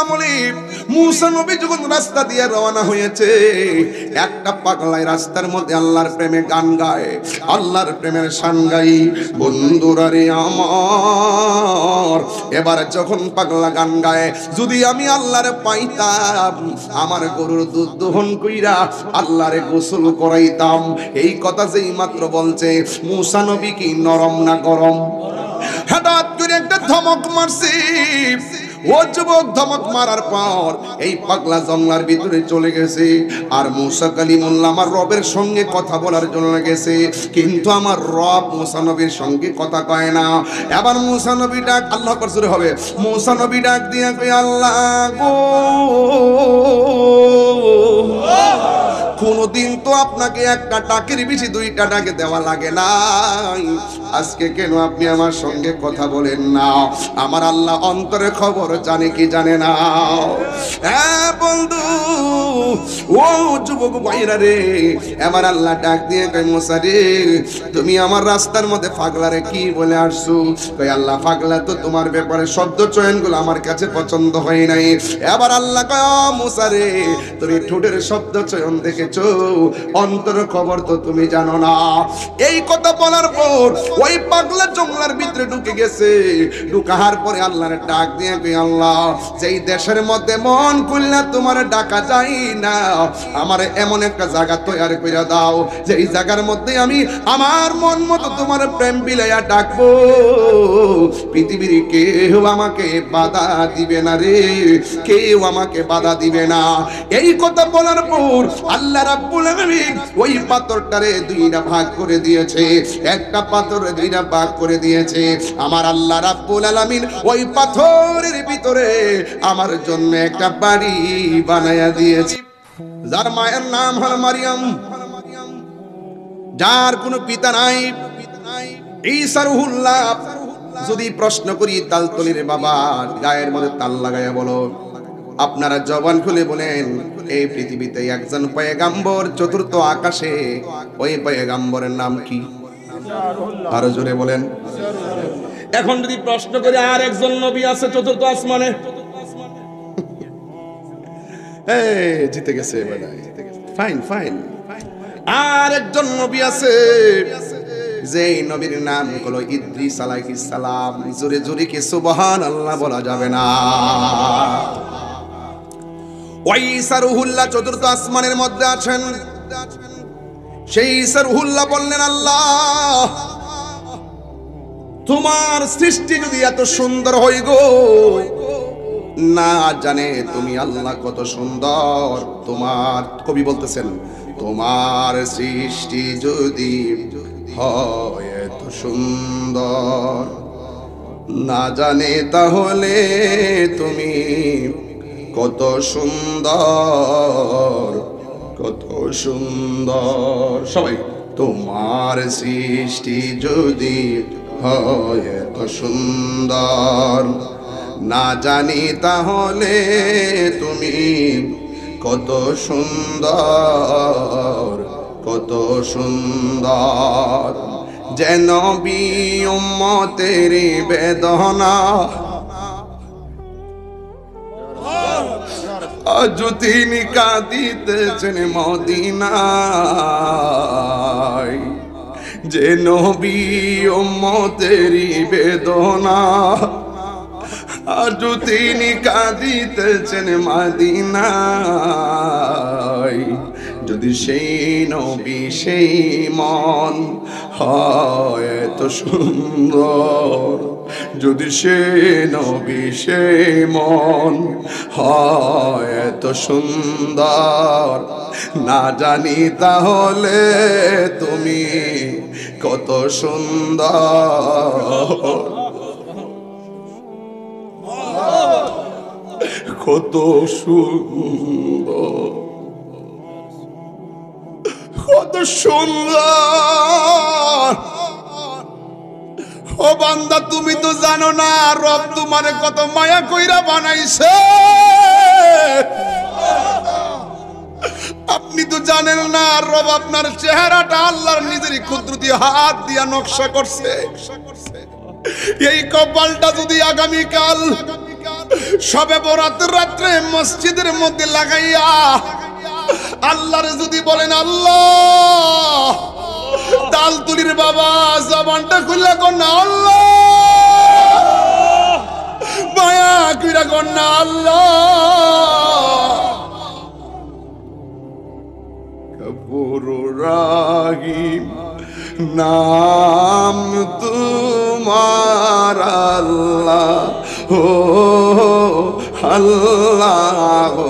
আমলে মুসা নবী যখন রাস্তা দিয়ে রওনা হয়েছে, একটা পাগলায় রাস্তার মধ্যে আল্লাহর প্রেমে গান গায়, আল্লাহর প্রেমের শান গাই। বন্ধুরা রে আমার, এবার যখন পাগলা গান গায়, যদি আমি আল্লাহরে পাইতাম, আমার গরুর দুধ দহন কইরা আল্লাহরে গোসল করাইতাম। এই কথা যেই মাত্র বলছে, মুসা নবী কি নরম না গরম? হঠাৎ করে একটা ধমক মারছে। ও যুবক, ধমক মারার পর এই পাগলা জঙ্গলার ভিতরে চলে গেছে। আর মুসা কালিমুল্লাহ আমার রবের সঙ্গে কথা বলার জন্য গেছে, কিন্তু আমার রব মুসা নবীর সঙ্গে কথা কয় না। এবার মুসা নবী ডাক, আল্লাহ আকবার জোরে হবে, মুসা নবী ডাক দিয়া কই, আল্লাহ গো, কোনদিন তো আপনাকে একটা টাকের বেশি দুইটা টাকে দেওয়া লাগে নাই, আজকে কেন আপনি আমার সঙ্গে কথা বলেন না? আমার আল্লাহ অন্তরে খবর জানে কি জানে না? হ্যাঁ বন্ধু, ও যুবক ভাইরা রে, আমার আল্লাহ ডাক দিয়ে কই, মুসা রে, তুমি আমার রাস্তার মধ্যে পাগলারে কি বলে আসছো? কই, আল্লাহ পাগলা তো তোমার ব্যাপারে শব্দ চয়নগুলো আমার কাছে পছন্দ হয় নাই। এবার আল্লাহ কয়, মুসা রে, তুমি ঠোঁটের শব্দ চয়ন দেখেছো, অন্তর খবর তো তুমি জানো না। এই কথা বলার পর ওই পাগলা জঙ্গলার ভিতরে ঢুকে গেছে। ঢুকার পরে আল্লাহর ডাক দিয়ে কই, আল্লাহ, যেই দেশের মধ্যে মন খুলনা তোমার ডাকা যায় না, আমার এমন একটা জায়গা তৈরি করে দাও, যেই জায়গার মধ্যে আমি আমার মন মতো তোমার প্রেম বিলাইয়া ডাকবো, পৃথিবীর কেউ আমাকে বাধা দিবে না রে, কেউ আমাকে বাধা দিবে না। এই কথা বলার পর আল্লাহ রাব্বুল আলামিন ওই পাথরটারে দুইটা ভাগ করে দিয়েছে, একটা পাথরে দুইটা ভাগ করে দিয়েছে। আমার আল্লাহ রাব্বুল আলামিন ওই পাথরের ভিতরে আমার জন্য একটা বাড়ি বানায়া দিয়েছে, যার মায়ের নাম হল মারিয়াম, যার কোনো পিতা নাই, ঈসা রূহুল্লাহ। যদি প্রশ্ন করি, তালতলির বাবা গায়ের মধ্যে তাল লাগায়া বলো, আপনারা জবান খুলে বলেন, এই পৃথিবীতে একজন পয়গাম্বর চতুর্থ আকাশে, ওই পয়গাম্বরের নাম কি? আরো জোরে বলেন। এখন যদি প্রশ্ন করি, আর একজন নবী আছে চতুর্থ আসমানে, জিতে গেছে, ফাইন ফাইন। আর একজন নবী আছে, যে নবীর নাম হলো ইদ্রিস আলাইহিস সালাম। জোরে জোরে কি সুবহানাল্লাহ বলা যাবে না? ওই ঈসা রূহুল্লাহ চতুর্থ আসমানের মধ্যে আছেন। সেই ঈসা রূহুল্লাহ বললেন, আল্লাহ, তোমার সৃষ্টি যদি এত সুন্দর হয় গো, না জানে তুমি আল্লাহ কত সুন্দর। তোমার কবি বলতেছেন, তোমার সৃষ্টি যদি হয় এত সুন্দর, না জানে তাহলে তুমি কত সুন্দর, কত সুন্দর। সবাই, তোমার সৃষ্টি যদি হয় এত সুন্দর, না জানি তাহলে তুমি কত সুন্দর, কত সুন্দর। যেন বি উম্মতের বেদনা আজ তিনি কাঁদিতেছেন মদিনায়, যে নবী উম্মতের বেদনা আজ তিনি কাঁদিতেছেন মদিনায়। যদি সেই নবী সেই মন হয় এত সুন্দর, যদি সে নবী সে মন হয় এত সুন্দর, না জানি তাহলে তুমি কত সুন্দর, কত সুন্দর, কত সুন্দর। ও বান্দা, তুমি তো জানো না রব তোমারে কত মায়া কইরা বানাইছে। আপনি তো জানেন না রব আপনার চেহারাটা আল্লাহর নিজের কুদরতি হাত দিয়া নকশা করছে। এই কপালটা যদি আগামীকাল শবে বরাতের রাত্রে মসজিদের মধ্যে লাগাইয়া আল্লাহরে যদি বলেন আল্লাহ, তালতুলির বাবা জবানটা খুলে কন্যা আল্লাহ, মায়া কইরা কন্যা আল্লাহ, গফুর রহিম নাম তোমার আল্লাহ, ও আল্লাহ, ও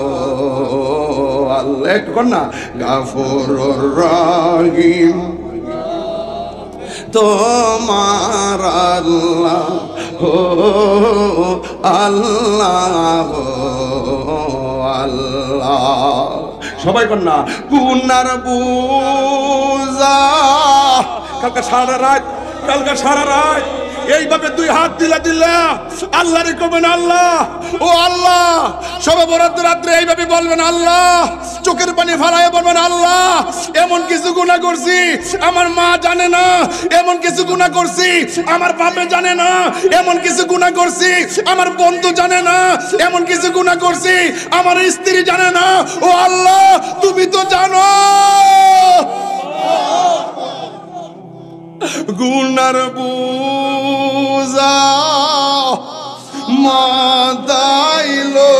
আল্লাহ, একটু কন্যা গফুর রহিম তোমার আল্লাহ, ও আল্লাহ, ও আল্লাহ। সবাই কন্যা গুনার বুঝা কালকে সারা রাত এইভাবে দুই হাত দিলা আল্লাহরে কবেন আল্লাহ, ও আল্লাহ। সবে বরাতের রাত্রে এইভাবে বলবেন আল্লাহ, চোখের পানি ফালায় বলবেন আল্লাহ, এমন কিছু গুনাহ করছি আমার মা জানে না, এমন কিছু গুনাহ করছি আমার বাপে জানে না, এমন কিছু গুনাহ করছি আমার বন্ধু জানে না, এমন কিছু গুনাহ করছি আমার স্ত্রী জানে না, ও আল্লাহ তুমি তো জানো। গুনার বুঝা মাদাইলো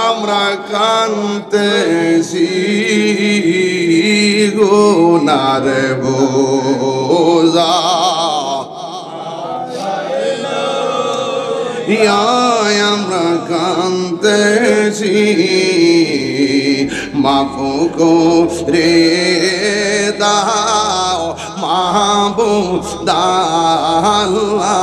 আমরা কান্তেছি, গুনার বুঝা আমরা কান্তেছি, মাফ করে দাও মাহবুব আল্লাহ।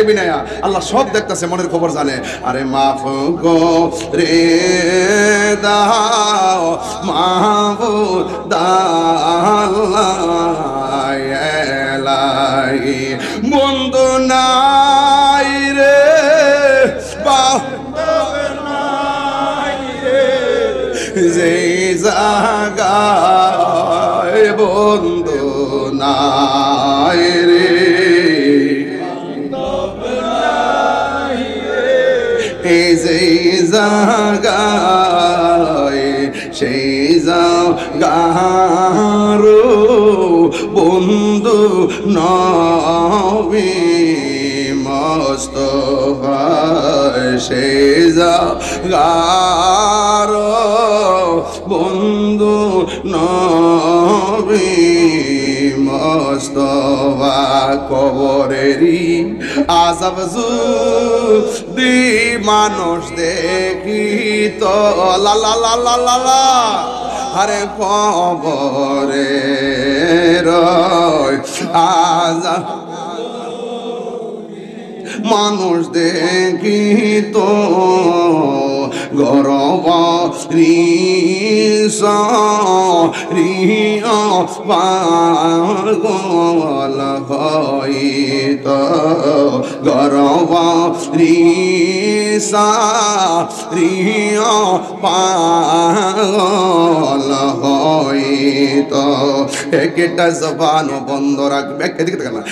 বিনয়া আল্লাহ সব দেখতেছে, মনের খবর জানে। আরে মাফ করে দাও মাহবুব আল্লাহ, বন্ধু নাই রে যে জাগায় বন্ধু নাই রে, এই যে জাগায় সেই জাগারো বন্ধু নবী মুস্তাফা, সেই জাগার বন্ধু নবী মুস্তাফা। কবরেরই আযাব যদি মানুষ দেখি তো লা লা লা লা লা লা, আরে কবরের আযাব মানুষ দেখি তো গরব রিয়া পাগল হইত, গরব রিয়া পাগল হইত। একটা জবান বন্ধ রাখবে, এদিকে দেখেন না,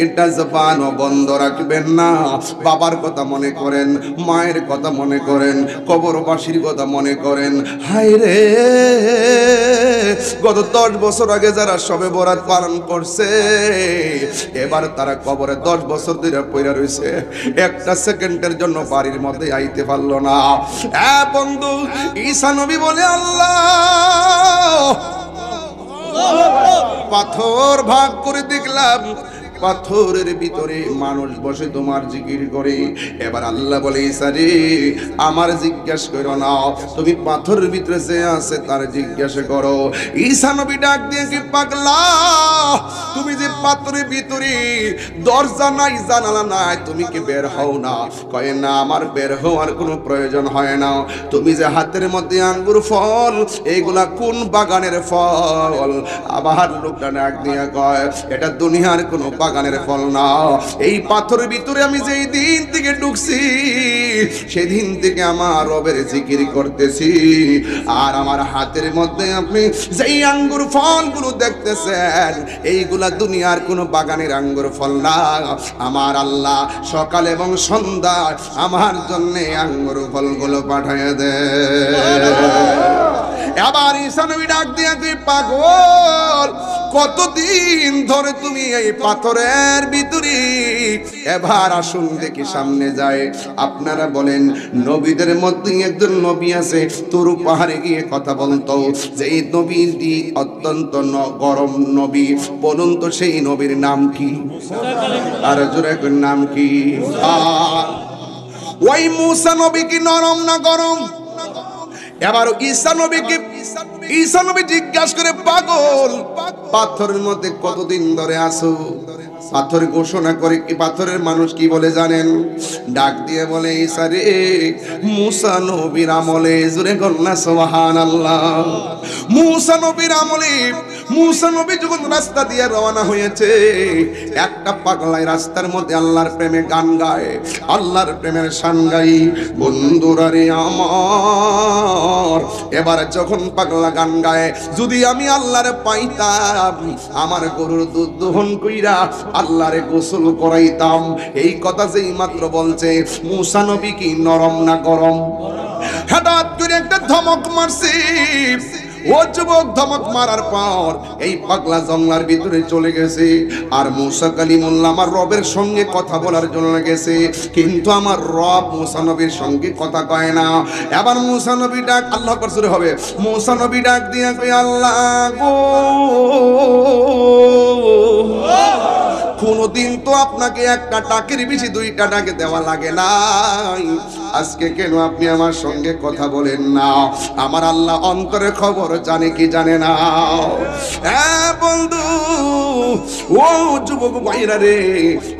একটা জবান বন্ধ রাখবেন না। বাবার কথা মনে করেন, মায়ের কথা মনে করেন, কবরবাসীর কথা মনে করেন। হায় রে, গত 10 বছর আগে যারা শবে বরাত পালন করছে, এবার তারা কবরে 10 বছর ধরে পড়ে রয়েছে, একটা সেকেন্ডের জন্য বাড়ির মধ্যে আইতে পারলো না। বন্ধু, ঈসা নবী বলে আল্লাহ পাথর ভাগ করে দেখলাম, পাথরের ভিতরে মানুষ বসে তোমার জিকির করে। এবার আল্লাহ বলে ঈসা রে, আমার জিজ্ঞাসা করো না, তুমি পাথরের ভিতরে যে আছে তার জিজ্ঞাসা করো। ঈসা নবী ডাক দিয়ে কি পাগলা, তুমি যে পাথরের ভিতরে দরজা নাই জানালা নাই, তুমি কি বের হও না? কয় না, আমার বের হওয়ার কোনো প্রয়োজন হয় না। তুমি যে হাতের মধ্যে আঙ্গুর ফল, এইগুলা কোন বাগানের ফল? আবার লোকটা ডাক দিয়ে কয়, এটা দুনিয়ার কোনো বাগানের ফল না। এই পাথরের ভিতরে আমি যেই দিন থেকে ঢুকছি সেদিন থেকে আমার রবের জিকির করতেছি। আর আমার হাতের মধ্যে আপনি যেই আঙ্গুর ফলগুলো দেখতেছেন এইগুলা দুনিয়ার কোনো বাগানের আঙ্গুর ফল না। আমার আল্লাহ সকাল এবং সন্ধ্যা আমার জন্য আঙ্গুর ফলগুলো পাঠিয়ে দেয়। আবার ঈসা নবী ডাক দিয়া, তুই পাগল, কতদিন ধরে তুমি এই পাথরের ভিতরে? এবার আসুন দেখি সামনে যায়। আপনারা বলেন নবীদের মধ্যে একজন নবী আছে তুরু পাহাড়ে গিয়ে কথা বলতো, যে এই নবীটি অত্যন্ত গরম নবী, বলুন তো সেই নবীর নাম কি? আর জোরে নাম কি? ওই মুসা নবী কি নরম না গরম? এবার ঈসা নবী জিজ্ঞাসা করে, পাগল, পাথরের মধ্যে কতদিন ধরে আছো? পাথর ঘোষণা করে, কি পাথরের মানুষ কি বলে জানেন? ডাক দিয়ে বলে, ঈসা রে, মুসা নবীর আমলে, জোরে কন্যা সুবহানাল্লাহ, মুসা নবীর আমলে, মুসা নবী যখন রাস্তা দিয়ে রওনা হয়েছে, একটা পাগলাই রাস্তার মধ্যে আল্লাহর প্রেমে গান গায়, আল্লাহর প্রেমের শান গাই। বন্ধুরা রে আমার, এবার যখন পাগলা গান গায়, যদি আমি আল্লাহরে পাইতাম, আমার গরুর দুধ দহন কইরা আল্লাহরে গোসল করাইতাম। এই কথা যেই মাত্র বলছে, মুসা নবী কি নরম না গরম? হঠাৎ করে একটা ধমক মারছে। ও যুবক, ধমক মারার পর এই পাগলা জঙ্গলার ভিতরে চলে গেছে। আর মুসা কালিমুল্লাহ আমার রবের সঙ্গে কথা বলার জন্য গেছে, কিন্তু আমার রব মুসা নবীর সঙ্গে কথা কয় না। এবার মুসা নবী ডাক, আল্লাহ আকবার শুরু হবে, মুসা নবী ডাক দিয়া কই, আল্লাহ গো, কোনদিন তো আপনাকে একটা টাকের বেশি দুইটা টাকে দেওয়া লাগে নাই, আজকে কেন আপনি আমার সঙ্গে কথা বলেন না? আমার আল্লাহ অন্তরের খবর জানে কি জানে না? হ্যাঁ বন্ধু, ও যুবক ভাইরা রে,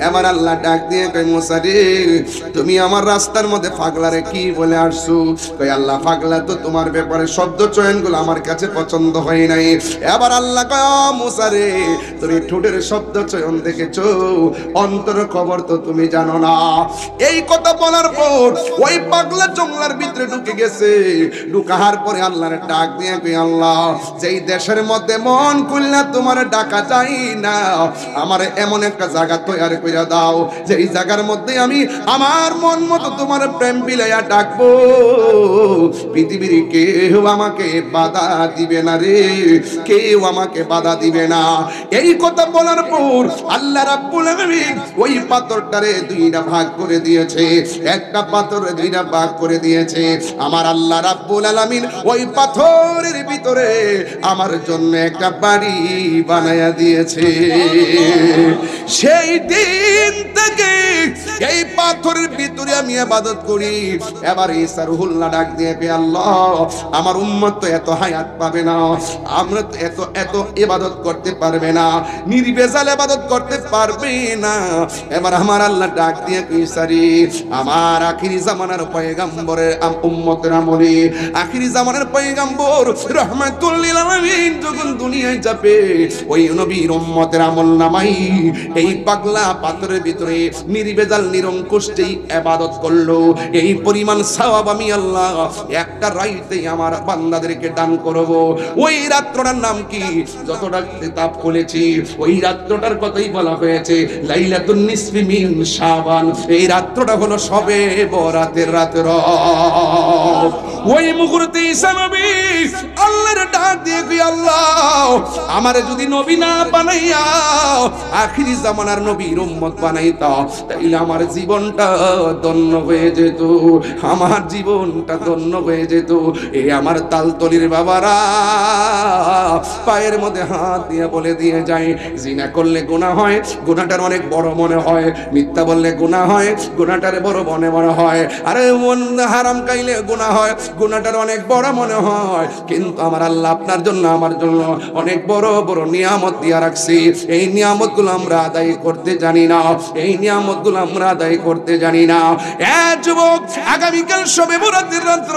আমার আল্লাহ ডাক দিয়ে কই, মুসা রে, তুমি আমার রাস্তার মধ্যে পাগলারে কি বলে আসছো? কই, আল্লাহ পাগলা তো তোমার ব্যাপারে শব্দ চয়নগুলো আমার কাছে পছন্দ হয় নাই। এবার আল্লাহ কয়, মুসা রে, তুমি ঠোঁটের শব্দ চয়ন দেখেছো, অন্তর খবর তো তুমি জানো না। এই কথা বলার পর ওই পাগলা জঙ্গলার ভিতরে ঢুকে গেছে। ঢুকার পরে আল্লাহর ডাক দিয়ে কই, আল্লাহ, যেই দেশের মধ্যে মন খুলনা তোমার ডাকা যায় না, আমার এমন একটা জায়গা তৈরি করে দাও, যেই জায়গার মধ্যে আমি আমার মন মতো তোমার প্রেম বিলাইয়া ডাকবো, পৃথিবীর কেউ আমাকে বাধা দিবে না রে, কেউ আমাকে বাধা দিবে না। এই কথা বলার পর আল্লাহ রাব্বুল আলামিন ওই পাথরটারে দুইটা ভাগ করে দিয়েছে, একটা পাথরে দুইটা ভাগ করে দিয়েছে। আমার আল্লাহ রাব্বুল আলামিন ওই পাথরের ভিতরে আমার জন্য একটা বাড়ি বানায়া দিয়েছে। সেই দিন থেকে এই পাথরের ভিতরে আমি ইবাদত করি। এবার ঈসা রুহুল্লাহ ডাক দিয়ে, আল্লাহ, আমার উম্মত তো এত হায়াত পাবে না, আমরা তো এত ইবাদত করতে পারবে না, নির্বেজাল ইবাদত করতে পারবে না। এবার আমার আল্লাহ ডাক দিয়ে, ঈসা রে, আমার আখিরি জামানার পয়গম্বরের উম্মতের আমলে, আখিরি জামানার পয়গম্বর রাহমাতুল লিল আলামিন যখন দুনিয়ায় যাবে, ওই নবীর উম্মতের আমল নামাই এই পাগলা পাথরের ভিতরে নির্বেজাল নিরঙ্কুশেই ইবাদত করলো, এই পরিমাণ সওয়াব আমি আল্লাহ একটা রাইতেই আমার বান্দাদেরকে দান করব। ওই রাত্রটার নাম কি? যতটা কিতাব খুলেছি ওই রাত্রটার কথাই বলা হয়েছে, লাইলাতুন নিসফি মিন শাবান। এই রাত্রটা হলো শবে বরাতের রাত্র। ওই মুহূর্তে ঈসা নবী আল্লাহর ডাক দিয়ে কই, আল্লাহ, আমারে যদি নবী না বানাইয়া আখিরি জামানার নবীর উম্মত বানাইতা, তাইলে আমার জীবনটা ধন্য হয়ে যেত, আমার জীবনটা ধন্য হয়ে যেত। এই আমার তালতলির বাবারা পায়ের মধ্যে হাত দিয়ে বলে দিয়ে যায়, জিনা করলে গুনাহ হয়, গুনাহটার অনেক বড় মনে হয়, মিথ্যা বললে গুনাহ হয়, গুনাহটার বড় মনে হয়, আরে হারাম খাইলে গুনাহ হয়, গুনাহটার অনেক বড় মনে হয়। কিন্তু আমার আল্লাহ আপনার জন্য আমার জন্য অনেক বড় বড় নিয়ামত দিয়া রাখছি। এই নিয়ামতগুলো আমরা আদায় করতে জানি না, এই নিয়ামতগুলো আমরা আদায় করতে জানি না। যুবক, আগামীকাল শবে বরাতের রাত্র,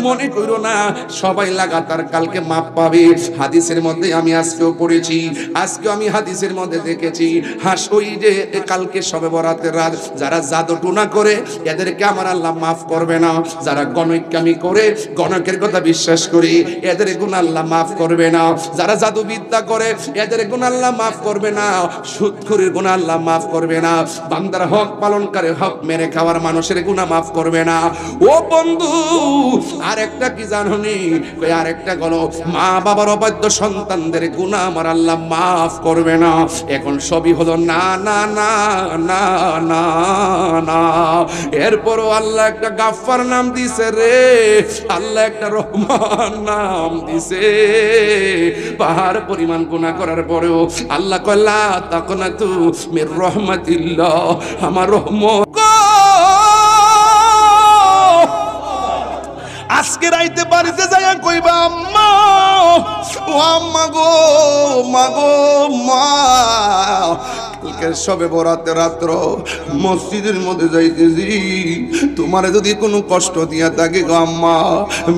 মনে করো না সবাই লাগাতার কালকে মাপ পাবে। হাদিসের মধ্যে আমি আজকেও পড়েছি, আজকেও আমি হাদিসের মধ্যে দেখেছি, হাস ওই যে কালকে শবে বরাতের রাত যারা জাদু টুনা করে এদেরকে আমার আল্লাহ মাফ করবে না। যারা গণকামি করে, গণকের কথা বিশ্বাস করি, এদের গুনাহ আল্লাহ মাফ করবে না। যারা জাদু বিদ্যা করে এদের গুনাহ আল্লাহ মাফ করবে না। সুদখোরের গুনাহ আল্লাহ মাফ করবে না। বান্দার হক পালনকারী, হক মেরে খাওয়ার মানুষের গুনাহ মাফ করবে না। ও বন্ধু, আরেকটা কি জানোনি? কই আরেকটা গলো, মা বাবার অবাধ্য সন্তানদের গুনাহ আমার আল্লাহ মাফ করবে না। এখন সবই হলো না না না না না না। এরপরও আল্লাহ একটা গাফফার নাম দিছে রে, আল্লাহ একটা রহমান নাম দিছে। পাহাড় পরিমাণ গুনাহ করার পরেও আল্লাহ কয় লা তাকনাতু মির রাহমাতিল্লাহ, আমার রহমত। আজকে রাইতে বাড়িতে যাইয়া কইবা আম্মা, ও আম্মা গো, মা গো, মা, কালকে শবে বরাতের রাত্র মসজিদের মধ্যে যাইতেছি, তোমারে যদি কোনো কষ্ট দিয়া থাকে গো আম্মা,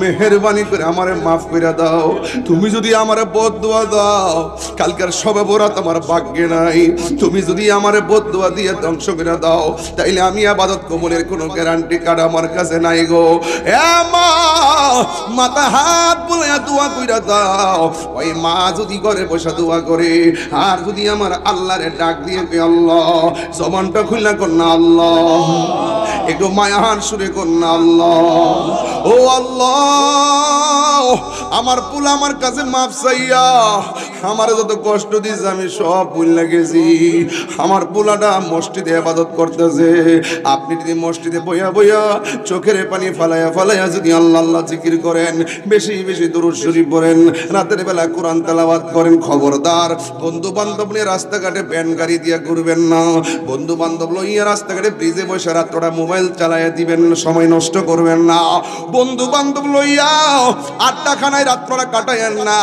মেহেরবানি করে আমারে মাফ করে দাও। তুমি যদি আমারে বদদুয়া দাও, কালকের শবে বরাত আমার ভাগ্যে নাই, তুমি যদি আমারে বদদুয়া দিয়ে ধ্বংস করে দাও, তাইলে আমি ইবাদত কবুলের কোনো গ্যারান্টি কার্ড আমার কাছে নাই গো। এ মা, মাথা হাত বলে দোয়া কইরা দাও। ওই মা যদি ঘরে বসে দোয়া করে, আর যদি আমার আল্লাহরে ডাক দিয়ে আল্লাহ, জবানটা খুলনা কর না আল্লাহ, একটু মায়ার সুরে কর না আল্লাহ, ও আল্লাহ, আমার পুল আমার কাছে মাফ চাইয়া, আমার যত কষ্ট দিয়েছে আমি সব ভুলে গেছি। আমার পুলাটা মসজিদে ইবাদত করতেছে, আপনি যদি মসজিদে বইয়া বইয়া চোখের পানি ফালাইয়া ফালাইয়া যদি আল্লাহ আল্লাহ জিকির করেন, বেশি বেশি দুরূদ শরীফ পড়েন, রাতের বেলা কোরআন তেলাওয়াত করেন, খবরদার বন্ধু বান্ধব নিয়ে রাস্তাঘাটে ভ্যান গাড়ি দিয়া ঘুরবেন না। বন্ধু বান্ধব লইয়া রাস্তাঘাটে ব্রিজে বসে রাতটা মোবাইল চালাইয়া দিবেন, সময় নষ্ট করবেন না। বন্ধু বান্ধব লইয়া আড্ডাখানায় রাতটা কাটাইয়েন না,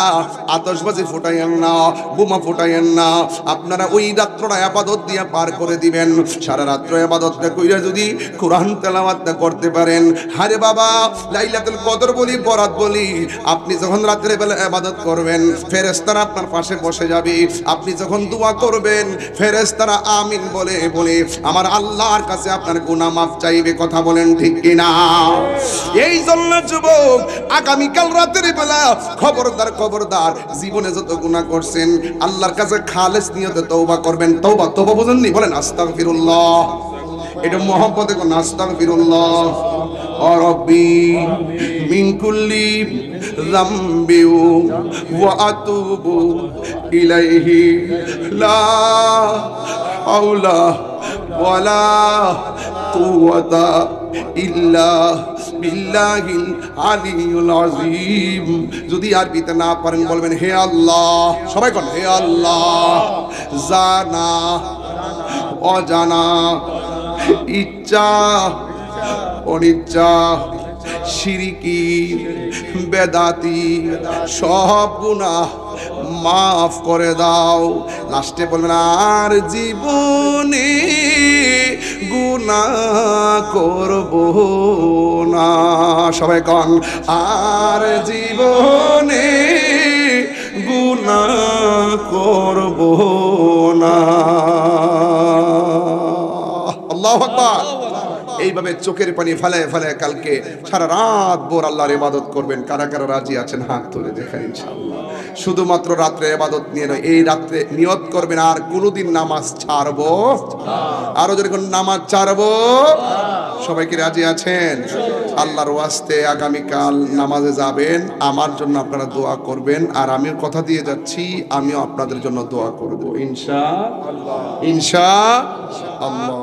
আতশবাজি ফুটাইয়েন না, বোমা ফুটাইয়েন না। আপনারা ওই রাতটা ইবাদত দিয়া পার করে দিবেন। সারা রাত্র ইবাদতটা কইরা যদি কোরআন তেলাওয়াতটা করতে পারেন, আরে বাবা, লাইলাতুল কদর বলি, বরাত বলি, আপনি যখন রাতের বেলা ইবাদত করবেন, ফেরেশতারা আপনার পাশে বসে যাবে। আপনি যখন দোয়া করবেন, ফেরেশতারা আমিন বলে বলে আমার আল্লাহর কাছে আপনার গুনাহ মাফ চাইবে। কথা বলেন ঠিক কিনা? এই জন্য যুবক, আগামীকাল রাতের বেলা খবরদার খবরদার, জীবনে যত গুনাহ করছেন আল্লাহর কাছে খালেস নিয়তে তওবা করবেন। তওবা, তওবা বুঝেননি? বলেন আস্তাগফিরুল্লাহ। এটা মহব্বতে কোন আস্তাগফিরুল্লাহ ও রব্বি মিন কুল্লি যামবি ওয়া আতুবু ইলাইহি লা হাওলা ওয়ালা কুওয়াতা ইল্লা বিল্লাহিল আলিয়্যুল আযীম। যদি আরবিতে না পারেন বলবেন হে আল্লাহ, সবাই কোন হে আল্লাহ, জানা অজানা, ইচ্ছা অনিচ্ছা, শিরকি বেদাতি সব গুনাহ মাফ করে দাও। লাস্টে বলবেন আর জীবনে গুনাহ করব না। সবাই কন আর জীবনে গুনাহ করব না। আল্লাহু আকবার। এইভাবে চোখের পানি ফেলায় ফেলায় কালকে সারা রাত ভোর আল্লাহর ইবাদত করবেন। কারা কারা রাজি আছেন হাত তুলে দেখেন ইনশাআল্লাহ। শুধুমাত্র রাত্রে ইবাদত নিয়ে নয়, এই রাত্রে নিয়ত করবেন আর কোনোদিন নামাজ ছাড়বো না। আরো যখন নামাজ ছাড়বো, সবাই কি রাজি আছেন? আল্লাহর ওয়াস্তে আগামীকাল নামাজে যাবেন, আমার জন্য আপনারা দোয়া করবেন, আর আমিও কথা দিয়ে যাচ্ছি আমিও আপনাদের জন্য দোয়া করব ইনশাআল্লাহ। ইনশাআল্লাহ।